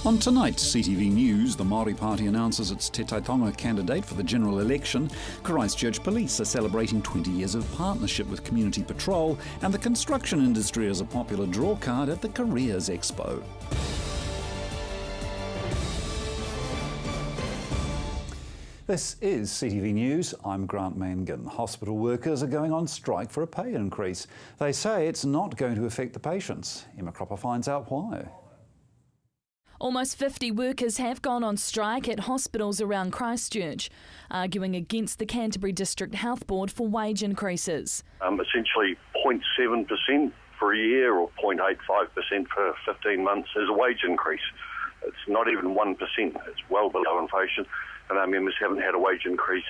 On tonight's CTV News, the Maori Party announces its Te Taitonga candidate for the general election. Christchurch Police are celebrating 20 years of partnership with Community Patrol, and the construction industry is a popular drawcard at the Careers Expo. This is CTV News. I'm Grant Mangan. Hospital workers are going on strike for a pay increase. They say it's not going to affect the patients. Emma Cropper finds out why. Almost 50 workers have gone on strike at hospitals around Christchurch, arguing against the Canterbury District Health Board for wage increases. Essentially 0.7% for a year or 0.85% for 15 months is a wage increase. It's not even 1%. It's well below inflation, and our members haven't had a wage increase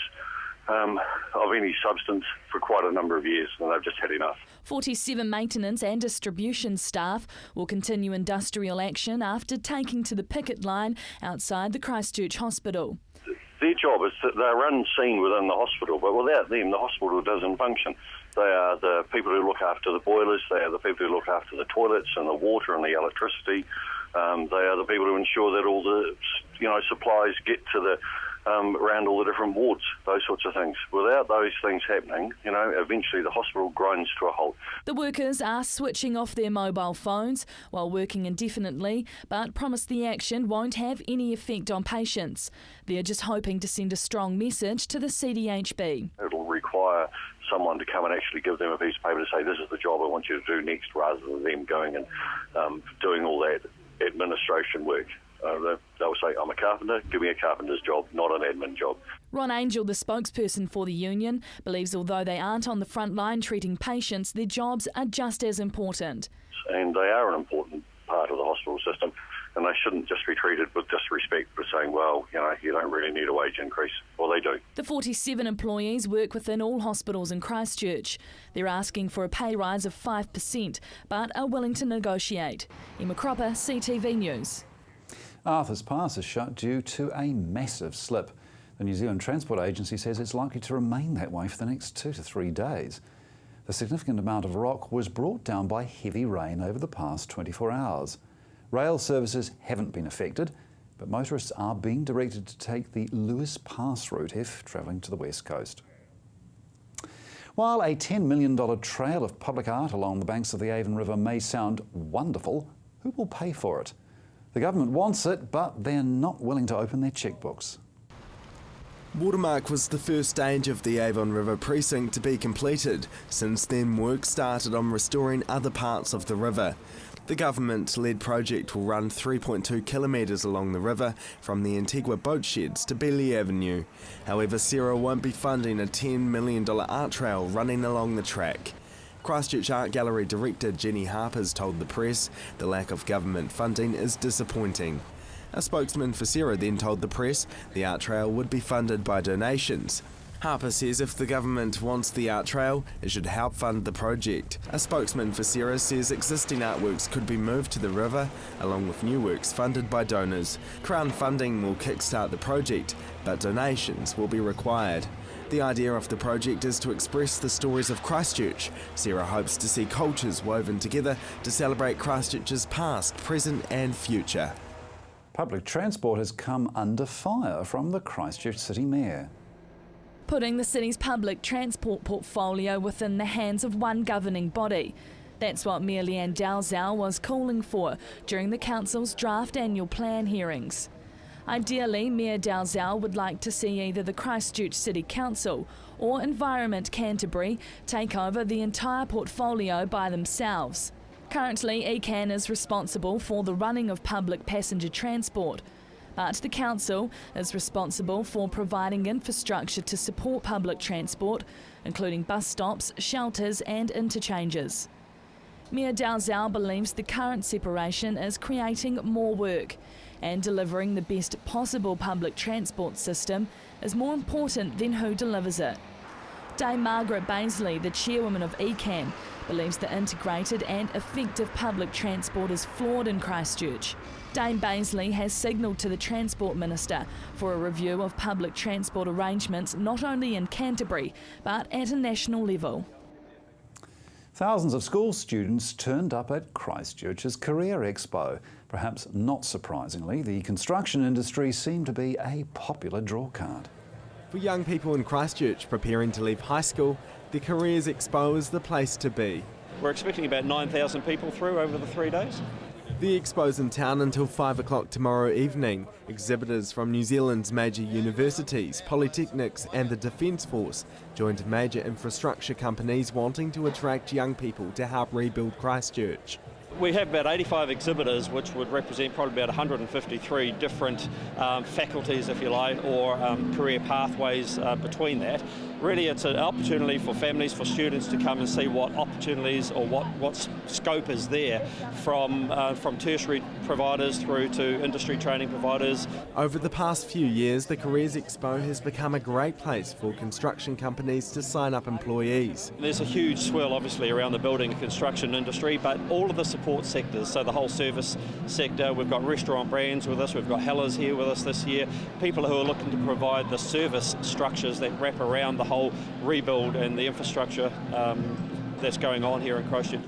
of any substance for quite a number of years, and they've just had enough. 47 maintenance and distribution staff will continue industrial action after taking to the picket line outside the Christchurch Hospital. Their job is that they're unseen within the hospital, but without them, the hospital doesn't function. They are the people who look after the boilers, they are the people who look after the toilets and the water and the electricity. They are the people who ensure that all the supplies get to the around all the different wards, those sorts of things. Without those things happening, eventually the hospital grinds to a halt. The workers are switching off their mobile phones while working indefinitely, but promise the action won't have any effect on patients. They're just hoping to send a strong message to the CDHB. It'll require someone to come and actually give them a piece of paper to say, this is the job I want you to do next, rather than them going and doing all that administration work. They'll say, I'm a carpenter, give me a carpenter's job, not an admin job. Ron Angel, the spokesperson for the union, believes although they aren't on the front line treating patients, their jobs are just as important. And they are an important part of the hospital system, and they shouldn't just be treated with disrespect for saying, well, you don't really need a wage increase. Well, they do. The 47 employees work within all hospitals in Christchurch. They're asking for a pay rise of 5%, but are willing to negotiate. Emma Cropper, CTV News. Arthur's Pass is shut due to a massive slip. The New Zealand Transport Agency says it's likely to remain that way for the next 2 to 3 days. The significant amount of rock was brought down by heavy rain over the past 24 hours. Rail services haven't been affected, but motorists are being directed to take the Lewis Pass route if travelling to the west coast. While a $10 million trail of public art along the banks of the Avon River may sound wonderful, who will pay for it? The government wants it, but they're not willing to open their checkbooks. Watermark was the first stage of the Avon River precinct to be completed. Since then, work started on restoring other parts of the river. The government-led project will run 3.2 kilometres along the river from the Antigua boat sheds to Bailey Avenue. However, Sarah won't be funding a $10 million art trail running along the track. Christchurch Art Gallery director Jenny Harper's told the press the lack of government funding is disappointing. A spokesman for Sarah then told the press the art trail would be funded by donations. Harper says if the government wants the art trail, it should help fund the project. A spokesman for Sarah says existing artworks could be moved to the river, along with new works funded by donors. Crown funding will kickstart the project, but donations will be required. The idea of the project is to express the stories of Christchurch. Sarah hopes to see cultures woven together to celebrate Christchurch's past, present and future. Public transport has come under fire from the Christchurch City Mayor. Putting the city's public transport portfolio within the hands of one governing body. That's what Mayor Leanne Dalzell was calling for during the council's draft annual plan hearings. Ideally, Mayor Dalzell would like to see either the Christchurch City Council or Environment Canterbury take over the entire portfolio by themselves. Currently, ECAN is responsible for the running of public passenger transport, but the council is responsible for providing infrastructure to support public transport, including bus stops, shelters and interchanges. Mayor Dalzell believes the current separation is creating more work, and delivering the best possible public transport system is more important than who delivers it. Dame Margaret Baisley, the chairwoman of ECAN, believes the integrated and effective public transport is flawed in Christchurch. Dame Baisley has signalled to the Transport Minister for a review of public transport arrangements not only in Canterbury but at a national level. Thousands of school students turned up at Christchurch's Career Expo. Perhaps not surprisingly, the construction industry seemed to be a popular drawcard. For young people in Christchurch preparing to leave high school, the Careers Expo is the place to be. We're expecting about 9,000 people through over the 3 days. The expo's in town until 5 o'clock tomorrow evening. Exhibitors from New Zealand's major universities, polytechnics and the Defence Force joined major infrastructure companies wanting to attract young people to help rebuild Christchurch. We have about 85 exhibitors, which would represent probably about 153 different faculties, if you like, or career pathways between that. Really, it's an opportunity for families, for students to come and see what opportunities or what scope is there from tertiary providers through to industry training providers. Over the past few years, the Careers Expo has become a great place for construction companies to sign up employees. There's a huge swell, obviously, around the building and construction industry, but all of the support sectors, so the whole service sector, we've got restaurant brands with us, we've got Hellas here with us this year, people who are looking to provide the service structures that wrap around the whole rebuild and the infrastructure that's going on here in Christchurch.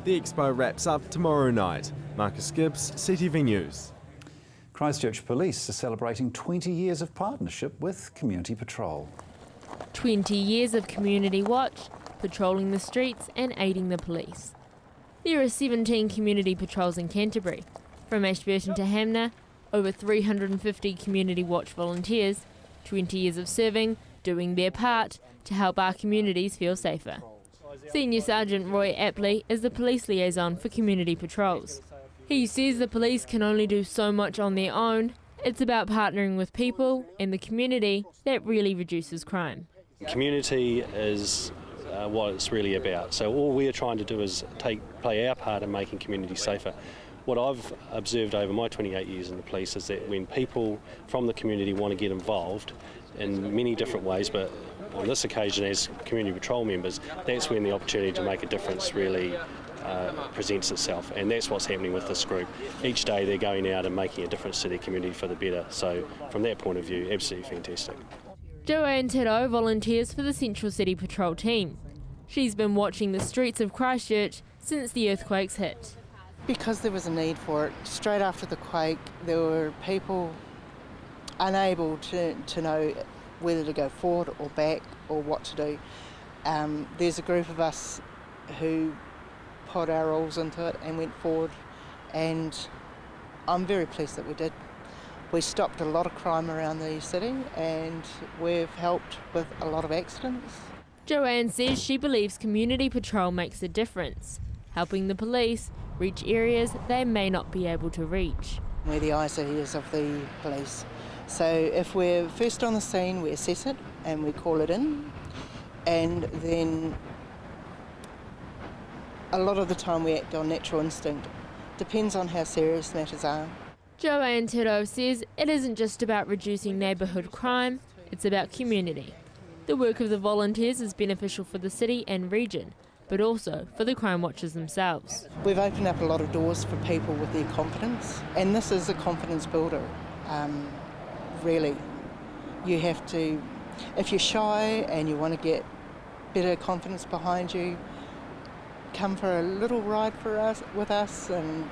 The expo wraps up tomorrow night. Marcus Gibbs, CTV News. Christchurch Police are celebrating 20 years of partnership with Community Patrol. 20 years of community watch, patrolling the streets and aiding the police. There are 17 community patrols in Canterbury. From Ashburton to Hamner, over 350 community watch volunteers, 20 years of serving, doing their part to help our communities feel safer. Senior Sergeant Roy Apley is the police liaison for community patrols. He says the police can only do so much on their own. It's about partnering with people and the community that really reduces crime. Community is what it's really about. So all we're trying to do is play our part in making communities safer. What I've observed over my 28 years in the police is that when people from the community want to get involved in many different ways, but on this occasion as community patrol members, that's when the opportunity to make a difference really presents itself, and that's what's happening with this group. Each day they're going out and making a difference to their community for the better, so from that point of view, absolutely fantastic. Joanne Teddo volunteers for the Central City Patrol team. She's been watching the streets of Christchurch since the earthquakes hit. Because there was a need for it. Straight after the quake, there were people unable to know whether to go forward or back or what to do. There's a group of us who put our roles into it and went forward, and I'm very pleased that we did. We stopped a lot of crime around the city and we've helped with a lot of accidents. Joanne says she believes community patrol makes a difference, helping the police reach areas they may not be able to reach. We're the eyes and ears of the police. So if we're first on the scene, we assess it and we call it in, and then a lot of the time we act on natural instinct. Depends on how serious matters are. Joanne Teddo says it isn't just about reducing neighbourhood crime, it's about community. The work of the volunteers is beneficial for the city and region, but also for the crime watchers themselves. We've opened up a lot of doors for people with their confidence, and this is a confidence builder. Really, you have to, if you're shy and you want to get better confidence behind you, come for a little ride with us and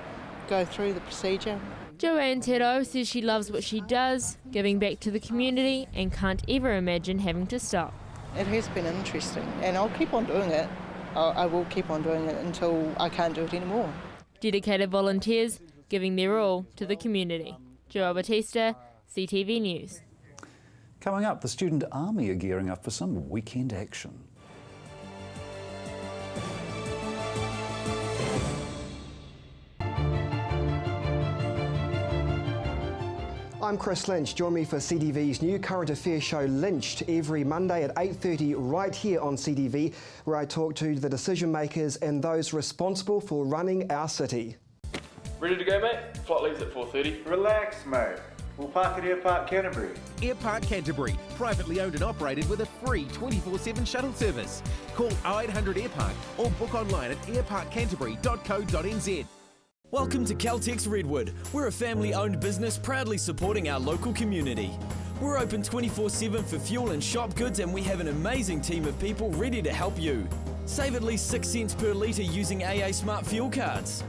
go through the procedure. Joanne Teddo says she loves what she does, giving back to the community, and can't ever imagine having to stop. It has been interesting, and I'll keep on doing it. I will keep on doing it until I can't do it anymore. Dedicated volunteers giving their all to the community. Joel Batista, CTV News. Coming up, the Student Army are gearing up for some weekend action. I'm Chris Lynch. Join me for CTV's new current affairs show Lynched every Monday at 8:30 right here on CTV, where I talk to the decision makers and those responsible for running our city. Ready to go, mate? Flight leaves at 4:30. Relax, mate. We'll park at Airpark Canterbury. Airpark Canterbury, privately owned and operated with a free 24/7 shuttle service. Call 0800 Airpark or book online at airparkcanterbury.co.nz. Welcome to Caltex Redwood. We're a family-owned business proudly supporting our local community. We're open 24/7 for fuel and shop goods, and we have an amazing team of people ready to help you. Save at least 6 cents per litre using AA Smart Fuel cards.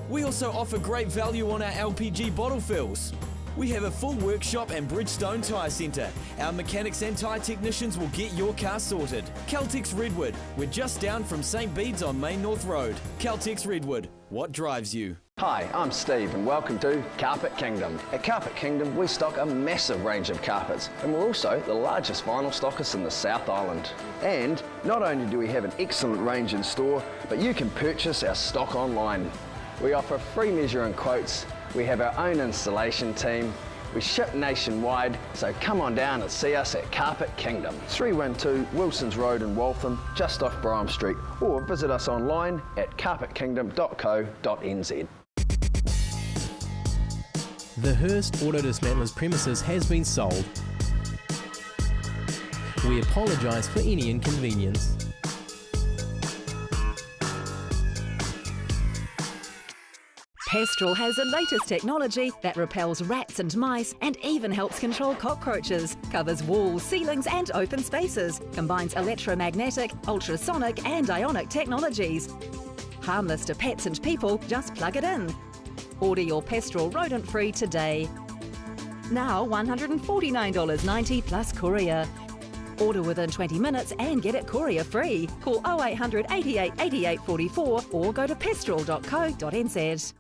We also offer great value on our LPG bottle fills. We have a full workshop and Bridgestone Tyre Centre. Our mechanics and tyre technicians will get your car sorted. Caltex Redwood. We're just down from St Bede's on Main North Road. Caltex Redwood. What drives you? Hi, I'm Steve and welcome to Carpet Kingdom. At Carpet Kingdom we stock a massive range of carpets and we're also the largest vinyl stockist in the South Island. And not only do we have an excellent range in store, but you can purchase our stock online. We offer free measure and quotes, we have our own installation team, we ship nationwide, so come on down and see us at Carpet Kingdom, 312 Wilsons Road in Waltham, just off Brougham Street, or visit us online at carpetkingdom.co.nz. The Hearst Auto Dismantler's premises has been sold. We apologise for any inconvenience. Pestral has the latest technology that repels rats and mice and even helps control cockroaches. Covers walls, ceilings and open spaces. Combines electromagnetic, ultrasonic and ionic technologies. Harmless to pets and people, just plug it in. Order your Pestral rodent-free today. Now $149.90 plus courier. Order within 20 minutes and get it courier free. Call 0800 88 88 44 or go to pestral.co.nz.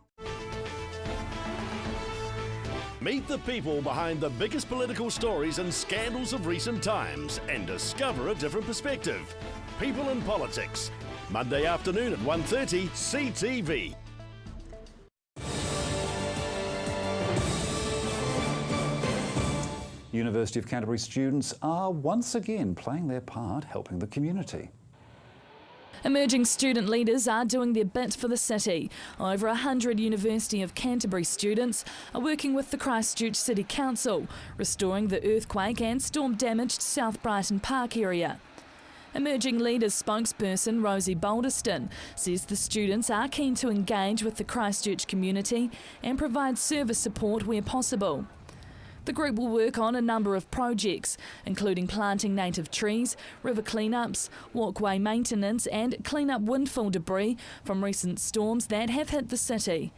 Meet the people behind the biggest political stories and scandals of recent times and discover a different perspective. People in Politics. Monday afternoon at 1:30 CTV. University of Canterbury students are once again playing their part helping the community. Emerging student leaders are doing their bit for the city. Over 100 University of Canterbury students are working with the Christchurch City Council, restoring the earthquake and storm-damaged South Brighton Park area. Emerging Leaders spokesperson Rosie Balderston says the students are keen to engage with the Christchurch community and provide service support where possible. The group will work on a number of projects, including planting native trees, river cleanups, walkway maintenance and clean up windfall debris from recent storms that have hit the city.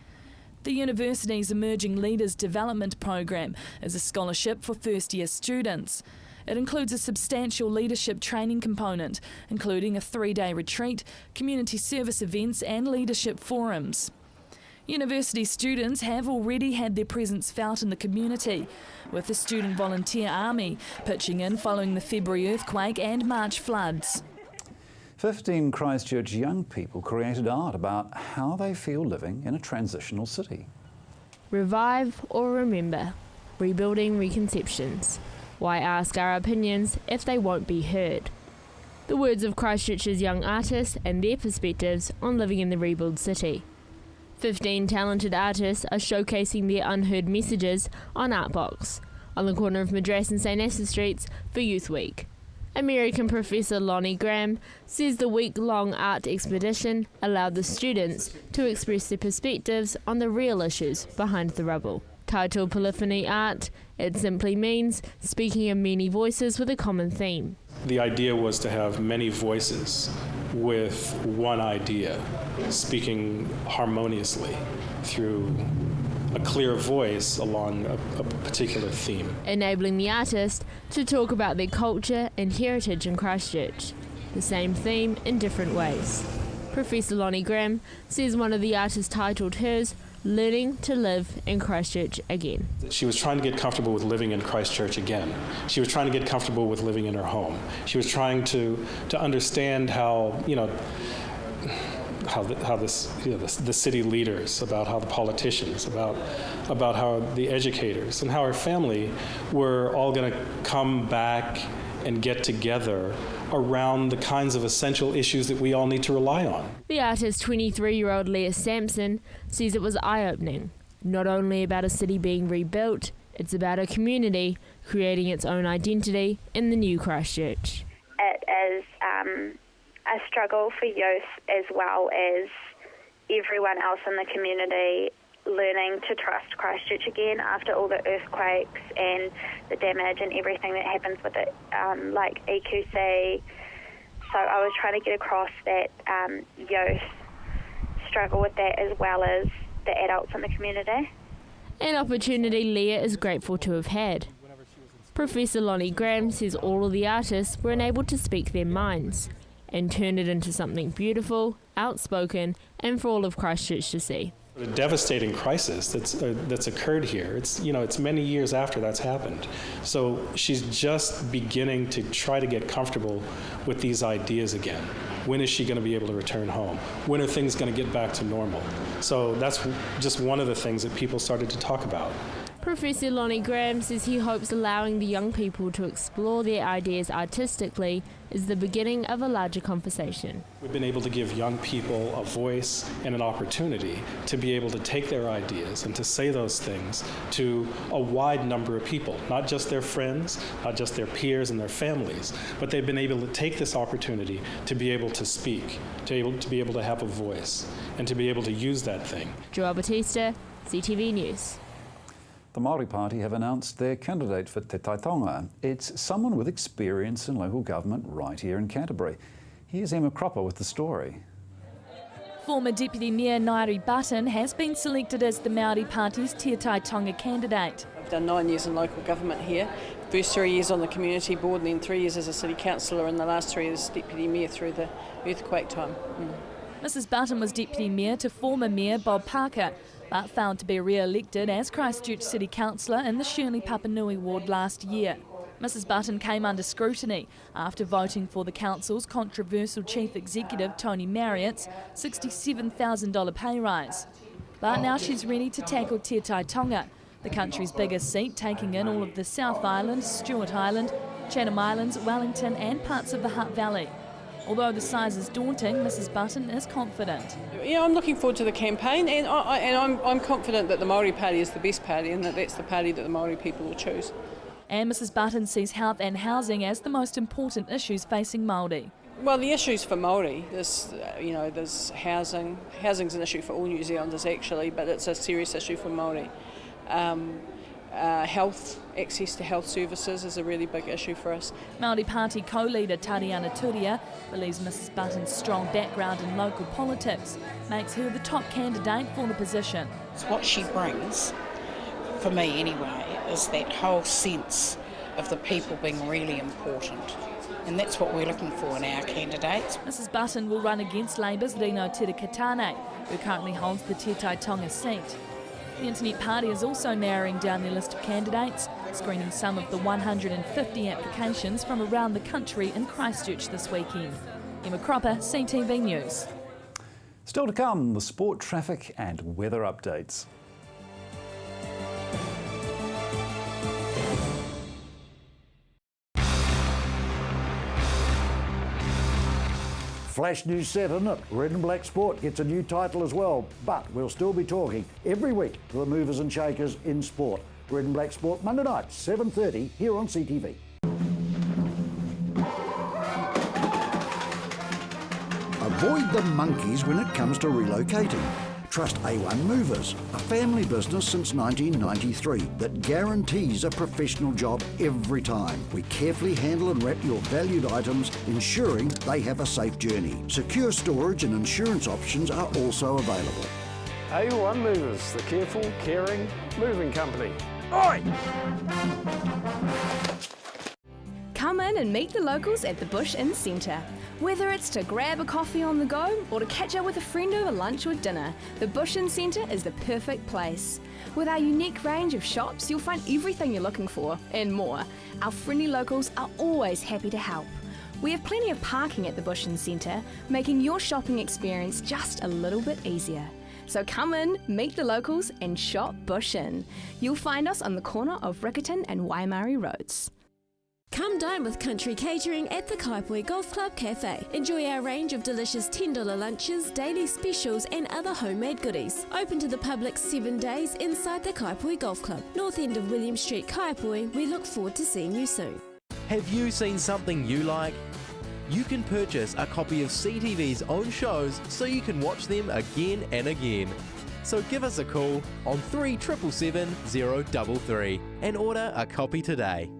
The university's Emerging Leaders Development Program is a scholarship for first-year students. It includes a substantial leadership training component, including a 3-day retreat, community service events and leadership forums. University students have already had their presence felt in the community, with the Student Volunteer Army pitching in following the February earthquake and March floods. 15 Christchurch young people created art about how they feel living in a transitional city. Revive or remember. Rebuilding reconceptions. Why ask our opinions if they won't be heard? The words of Christchurch's young artists and their perspectives on living in the rebuild city. 15 talented artists are showcasing their unheard messages on Artbox, on the corner of Madras and St Asaph Streets for Youth Week. American professor Lonnie Graham says the week-long art expedition allowed the students to express their perspectives on the real issues behind the rubble. Titled Polyphony Art, it simply means speaking in many voices with a common theme. The idea was to have many voices with one idea, speaking harmoniously through a clear voice along a particular theme. Enabling the artist to talk about their culture and heritage in Christchurch, the same theme in different ways. Professor Lonnie Graham says one of the artists titled hers, Learning to Live in Christchurch Again. She was trying to get comfortable with living in Christchurch again. She was trying to get comfortable with living in her home. She was trying to understand how, the city leaders, about how the politicians, about how the educators and how her family were all going to come back and get together around the kinds of essential issues that we all need to rely on. The artist, 23-year-old Leah Sampson, says it was eye-opening. Not only about a city being rebuilt, it's about a community creating its own identity in the new Christchurch. It is a struggle for youth as well as everyone else in the community learning to trust Christchurch again after all the earthquakes and the damage and everything that happens with it, like EQC, so I was trying to get across that youth struggle with that as well as the adults in the community. An opportunity Leah is grateful to have had. Professor Lonnie Graham says all of the artists were enabled to speak their minds and turn it into something beautiful, outspoken, and for all of Christchurch to see. A devastating crisis that's occurred here. It's many years after that's happened. So she's just beginning to try to get comfortable with these ideas again. When is she going to be able to return home? When are things going to get back to normal? So that's just one of the things that people started to talk about. Professor Lonnie Graham says he hopes allowing the young people to explore their ideas artistically is the beginning of a larger conversation. We've been able to give young people a voice and an opportunity to be able to take their ideas and to say those things to a wide number of people, not just their friends, not just their peers and their families, but they've been able to take this opportunity to be able to speak, to be able to have a voice, and to be able to use that thing. Joel Batista, CTV News. The Maori Party have announced their candidate for Te Tai Tonga. It's someone with experience in local government right here in Canterbury. Here's Emma Cropper with the story. Former Deputy Mayor Maori Button has been selected as the Maori Party's Te Tai Tonga candidate. I've done 9 years in local government here. First 3 years on the community board and then 3 years as a city councillor and the last 3 years as Deputy Mayor through the earthquake time. Mrs Button was Deputy Mayor to former Mayor Bob Parker, but failed to be re-elected as Christchurch City Councillor in the Shirley Papanui ward last year. Mrs Button came under scrutiny after voting for the council's controversial Chief Executive Tony Marriott's $67,000 pay rise. But now she's ready to tackle Te Tai Tonga, the country's biggest seat, taking in all of the South Island, Stewart Island, Chatham Islands, Wellington and parts of the Hutt Valley. Although the size is daunting, Mrs Button is confident. Yeah, I'm looking forward to the campaign and I'm confident that the Maori Party is the best party and that that's the party that the Maori people will choose. And Mrs Button sees health and housing as the most important issues facing Māori. Well, the issues for Māori, there's housing. Housing's an issue for all New Zealanders actually, but it's a serious issue for Māori. Health, access to health services is a really big issue for us. Maori Party co-leader Tariana Turia believes Mrs Button's strong background in local politics makes her the top candidate for the position. What she brings, for me anyway, is that whole sense of the people being really important. And that's what we're looking for in our candidates. Mrs Button will run against Labour's Rino Tirakatane, who currently holds the Te Tai Tonga seat. The Internet Party is also narrowing down their list of candidates, screening some of the 150 applications from around the country in Christchurch this weekend. Emma Cropper, CTV News. Still to come, the sport, traffic and weather updates. Flash news set, isn't it? Red and Black Sport gets a new title as well, but we'll still be talking every week to the movers and shakers in sport. Red and Black Sport, Monday night, 7:30, here on CTV. Avoid the monkeys when it comes to relocating. Trust A1 Movers, a family business since 1993 that guarantees a professional job every time. We carefully handle and wrap your valued items, ensuring they have a safe journey. Secure storage and insurance options are also available. A1 Movers, the careful, caring, moving company. Oi! Come in and meet the locals at the Bush Inn Centre. Whether it's to grab a coffee on the go or to catch up with a friend over lunch or dinner, the Bush Inn Centre is the perfect place. With our unique range of shops, you'll find everything you're looking for and more. Our friendly locals are always happy to help. We have plenty of parking at the Bush Inn Centre, making your shopping experience just a little bit easier. So come in, meet the locals and shop Bush Inn. You'll find us on the corner of Riccarton and Waimari Roads. Come dine with Country Catering at the Kaipoi Golf Club Cafe. Enjoy our range of delicious $10 lunches, daily specials and other homemade goodies. Open to the public 7 days inside the Kaipoi Golf Club, north end of William Street, Kaipoi. We look forward to seeing you soon. Have you seen something you like? You can purchase a copy of CTV's own shows so you can watch them again and again. So give us a call on 3777 033 and order a copy today.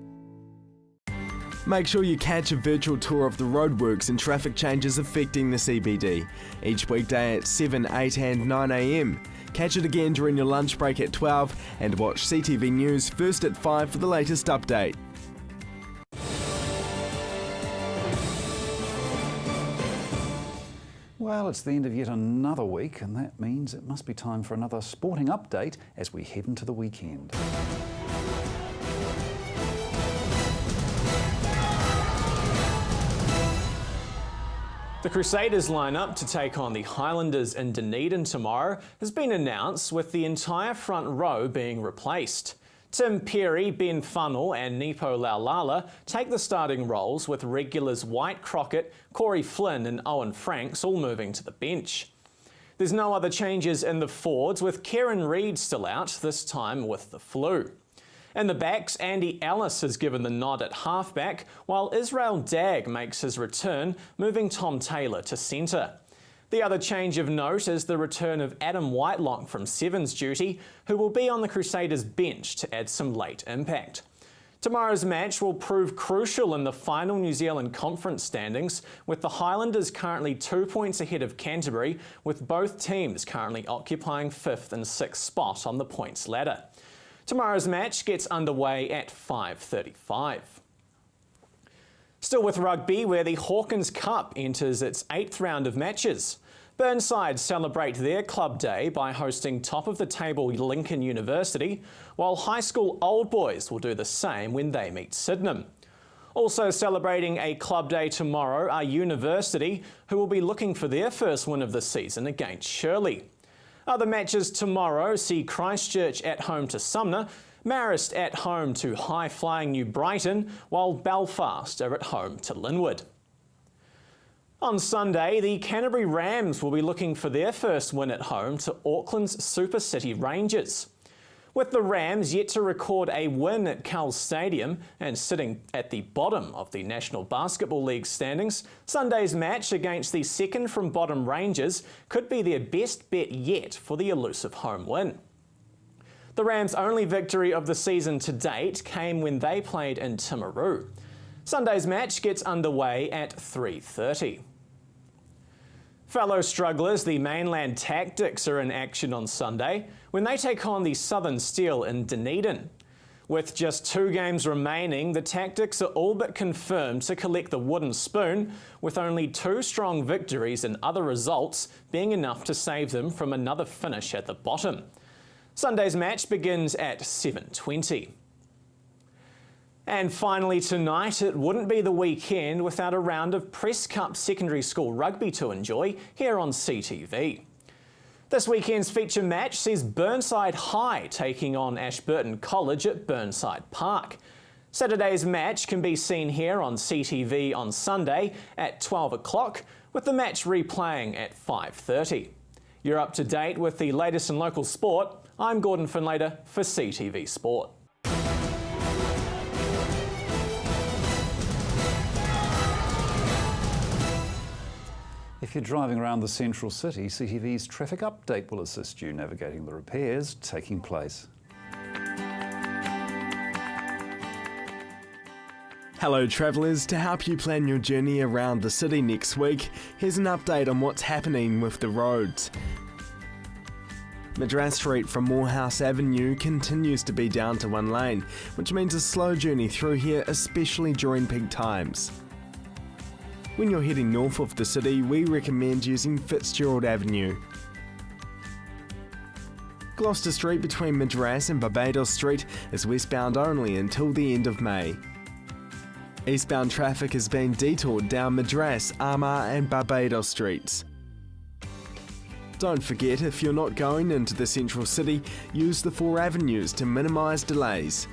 Make sure you catch a virtual tour of the roadworks and traffic changes affecting the CBD, each weekday at 7, 8 and 9 a.m. Catch it again during your lunch break at 12 and watch CTV News First at 5 for the latest update. Well, it's the end of yet another week, and that means it must be time for another sporting update as we head into the weekend. The Crusaders line-up to take on the Highlanders in Dunedin tomorrow has been announced, with the entire front row being replaced. Tim Perry, Ben Funnell and Nepo Laulala take the starting roles, with regulars White Crockett, Corey Flynn and Owen Franks all moving to the bench. There's no other changes in the forwards, with Kieran Reid still out, this time with the flu. In the backs, Andy Ellis has given the nod at halfback, while Israel Dagg makes his return, moving Tom Taylor to centre. The other change of note is the return of Adam Whitelock from Sevens duty, who will be on the Crusaders bench to add some late impact. Tomorrow's match will prove crucial in the final New Zealand Conference standings, with the Highlanders currently 2 points ahead of Canterbury, with both teams currently occupying 5th and 6th spot on the points ladder. Tomorrow's match gets underway at 5:35. Still with rugby, where the Hawkins Cup enters its 8th round of matches. Burnside celebrate their club day by hosting top-of-the-table Lincoln University, while high school Old Boys will do the same when they meet Sydenham. Also celebrating a club day tomorrow are University, who will be looking for their first win of the season against Shirley. Other matches tomorrow see Christchurch at home to Sumner, Marist at home to high-flying New Brighton, while Belfast are at home to Linwood. On Sunday, the Canterbury Rams will be looking for their first win at home to Auckland's Super City Rangers. With the Rams yet to record a win at Carl Stadium and sitting at the bottom of the National Basketball League standings, Sunday's match against the second from bottom Rangers could be their best bet yet for the elusive home win. The Rams' only victory of the season to date came when they played in Timaru. Sunday's match gets underway at 3:30. Fellow strugglers, the Mainland Tactics, are in action on Sunday when they take on the Southern Steel in Dunedin. With just 2 games remaining, the Tactics are all but confirmed to collect the wooden spoon, with only 2 strong victories and other results being enough to save them from another finish at the bottom. Sunday's match begins at 7:20. And finally tonight, it wouldn't be the weekend without a round of Press Cup secondary school rugby to enjoy here on CTV. This weekend's feature match sees Burnside High taking on Ashburton College at Burnside Park. Saturday's match can be seen here on CTV on Sunday at 12 o'clock, with the match replaying at 5:30. You're up to date with the latest in local sport. I'm Gordon Finlater for CTV Sport. If you're driving around the central city, CTV's traffic update will assist you navigating the repairs taking place. Hello travellers, to help you plan your journey around the city next week, here's an update on what's happening with the roads. Madras Street from Morehouse Avenue continues to be down to 1 lane, which means a slow journey through here, especially during peak times. When you're heading north of the city, we recommend using Fitzgerald Avenue. Gloucester Street between Madras and Barbados Street is westbound only until the end of May. Eastbound traffic is being detoured down Madras, Armagh and Barbados Streets. Don't forget, if you're not going into the central city, use the 4 avenues to minimise delays.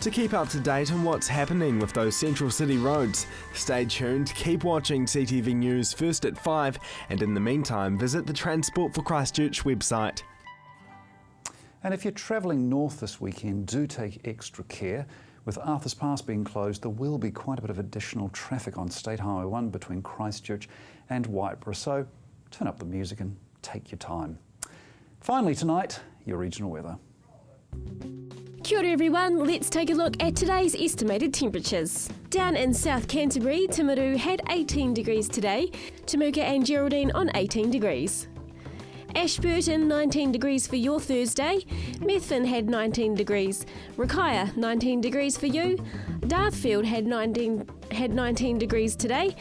To keep up to date on what's happening with those central city roads, stay tuned, keep watching CTV News First at 5, and in the meantime visit the Transport for Christchurch website. And if you're travelling north this weekend, do take extra care. With Arthur's Pass being closed, there will be quite a bit of additional traffic on State Highway 1 between Christchurch and Whiteborough, so turn up the music and take your time. Finally tonight, your regional weather. Kia ora everyone, let's take a look at today's estimated temperatures. Down in South Canterbury, Timaru had 18 degrees today, Temuka and Geraldine on 18 degrees. Ashburton 19 degrees for your Thursday, Methven had 19 degrees, Rakaia 19 degrees for you, Dartfield had 19 degrees today,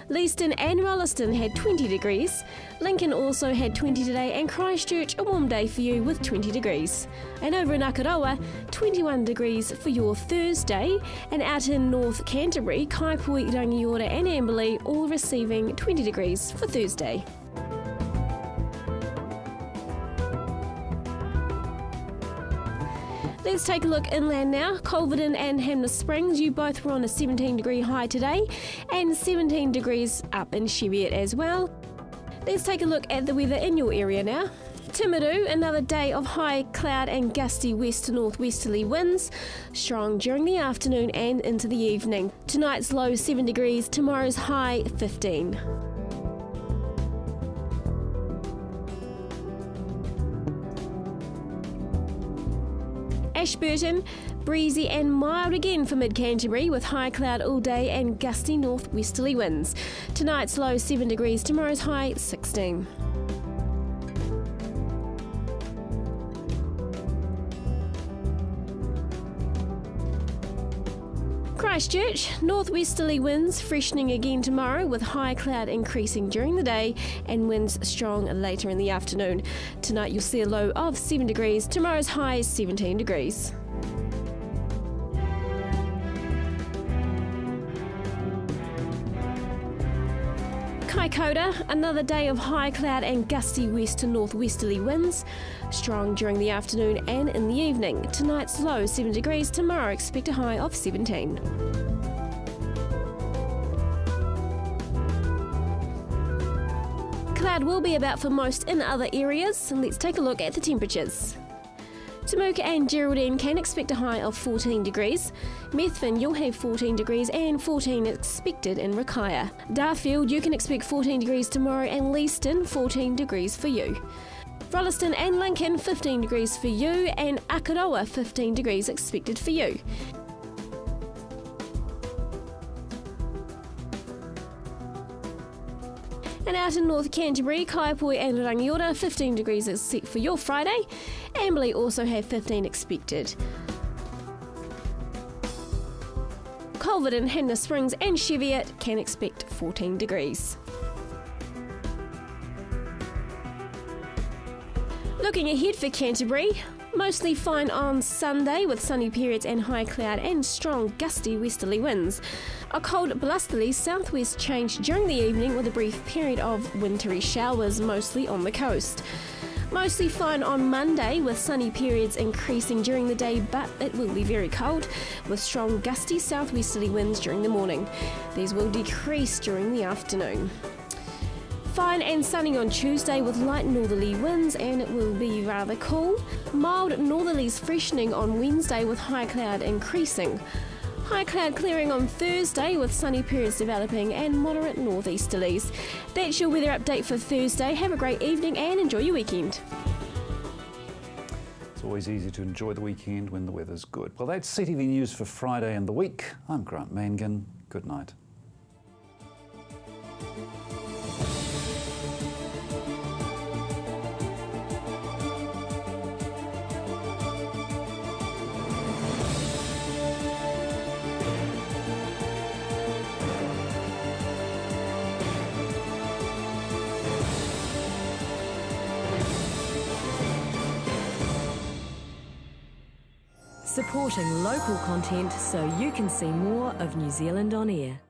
Leeston and Rolleston had 20 degrees, Lincoln also had 20 today, and Christchurch a warm day for you with 20 degrees. And over in Akaroa, 21 degrees for your Thursday, and out in North Canterbury, Kaipui, Rangiora and Amberley all receiving 20 degrees for Thursday. Let's take a look inland now. Culverden and Hanmer Springs, you both were on a 17 degree high today, and 17 degrees up in Cheviot as well. Let's take a look at the weather in your area now. Timaru, another day of high cloud and gusty west to northwesterly winds, strong during the afternoon and into the evening. Tonight's low 7 degrees, tomorrow's high 15. Ashburton, breezy and mild again for mid-Canterbury with high cloud all day and gusty northwesterly winds. Tonight's low 7 degrees, tomorrow's high 16. Christchurch, northwesterly winds freshening again tomorrow with high cloud increasing during the day and winds strong later in the afternoon. Tonight you'll see a low of 7 degrees, tomorrow's high is 17 degrees. Kaikoura, another day of high cloud and gusty west to northwesterly winds, strong during the afternoon and in the evening. Tonight's low 7 degrees, tomorrow expect a high of 17. Cloud will be about for most in other areas, and let's take a look at the temperatures. Temuka and Geraldine can expect a high of 14 degrees. Methven, you'll have 14 degrees and 14 expected in Rakaia. Dartfield, you can expect 14 degrees tomorrow, and Leeston, 14 degrees for you. Rolleston and Lincoln, 15 degrees for you, and Akaroa, 15 degrees expected for you. And out in North Canterbury, Kaipui and Rangiora, 15 degrees is set for your Friday. Amberley also have 15 expected. Culverden, Hanmer Springs and Cheviot can expect 14 degrees. Looking ahead for Canterbury, mostly fine on Sunday with sunny periods and high cloud and strong gusty westerly winds. A cold blusterly southwest change during the evening with a brief period of wintry showers mostly on the coast. Mostly fine on Monday with sunny periods increasing during the day, but it will be very cold with strong gusty southwesterly winds during the morning. These will decrease during the afternoon. Fine and sunny on Tuesday with light northerly winds, and it will be rather cool. Mild northerlies freshening on Wednesday with high cloud increasing. High cloud clearing on Thursday with sunny periods developing and moderate northeasterlies. That's your weather update for Thursday. Have a great evening and enjoy your weekend. It's always easy to enjoy the weekend when the weather's good. Well, that's CTV News for Friday and the week. I'm Grant Mangan. Good night. Supporting local content so you can see more of New Zealand on air.